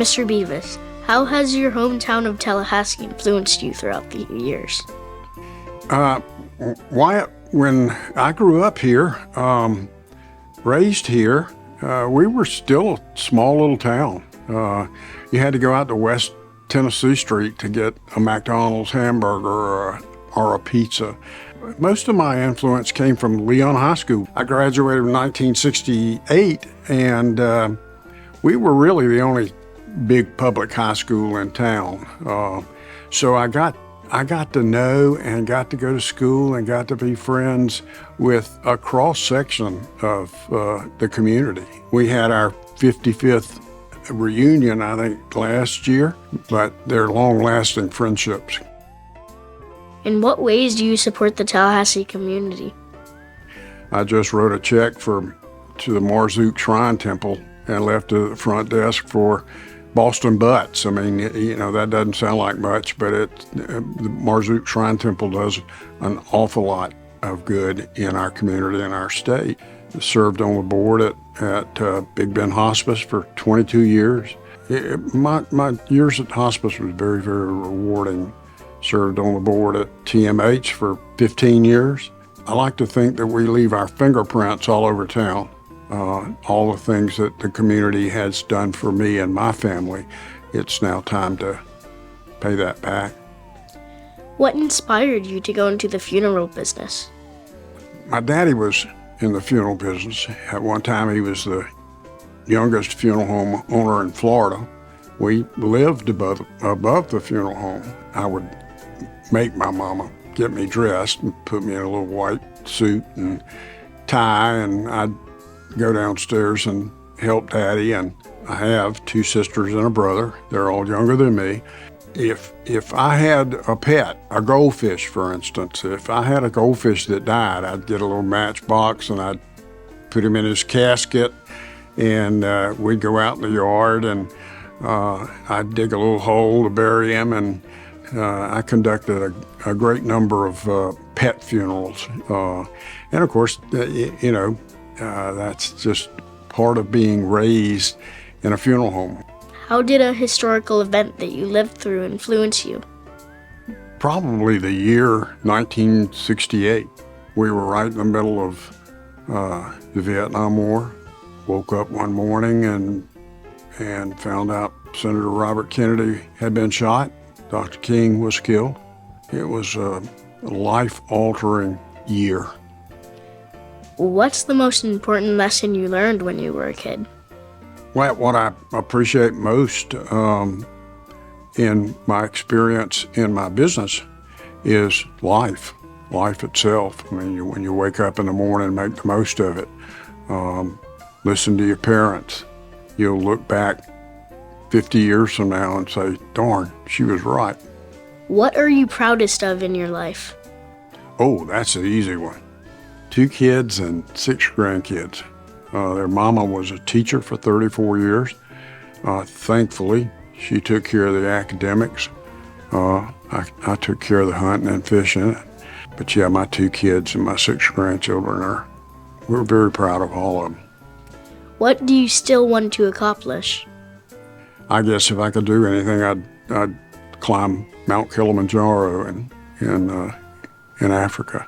Mr. Bevis, how has your hometown of Tallahassee influenced you throughout the years? Wyatt, when I grew up here, raised here, we were still a small little town. You had to go out to West Tennessee Street to get a McDonald's hamburger or a pizza. Most of my influence came from Leon High School. I graduated in 1968, and we were really the only big public high school in town. So I got to know and got to go to school and got to be friends with a cross-section of the community. We had our 55th reunion, I think, last year, but they're long-lasting friendships. In what ways do you support the Tallahassee community? I just wrote a check to the Marzook Shrine Temple and left it at the front desk for Boston Butts. I mean, that doesn't sound like much, but the Marzook Shrine Temple does an awful lot of good in our community and our state. I served on the board at Big Bend Hospice for 22 years. My years at hospice was very, very rewarding. Served on the board at TMH for 15 years. I like to think that we leave our fingerprints all over town. All the things that the community has done for me and my family, it's now time to pay that back. What inspired you to go into the funeral business? My daddy was in the funeral business. At one time, he was the youngest funeral home owner in Florida. We lived above the funeral home. I would make my mama get me dressed and put me in a little white suit and tie, and I'd go downstairs and help Daddy, and I have two sisters and a brother. They're all younger than me. If I had a pet, a goldfish, for instance, if I had a goldfish that died, I'd get a little matchbox and I'd put him in his casket, and we'd go out in the yard, and I'd dig a little hole to bury him, and I conducted a great number of pet funerals. And of course, that's just part of being raised in a funeral home. How did a historical event that you lived through influence you? Probably the year 1968. We were right in the middle of the Vietnam War. Woke up one morning and found out Senator Robert Kennedy had been shot. Dr. King was killed. It was a life-altering year. What's the most important lesson you learned when you were a kid? Well, what I appreciate most in my experience in my business is life itself. I mean, when you wake up in the morning, make the most of it. Listen to your parents. You'll look back 50 years from now and say, darn, she was right. What are you proudest of in your life? Oh, that's the easy one. 2 kids and 6 grandkids. Their mama was a teacher for 34 years. Thankfully, she took care of the academics. I took care of the hunting and fishing. But yeah, my 2 kids and my 6 grandchildren we're very proud of all of them. What do you still want to accomplish? I guess if I could do anything, I'd climb Mount Kilimanjaro in Africa.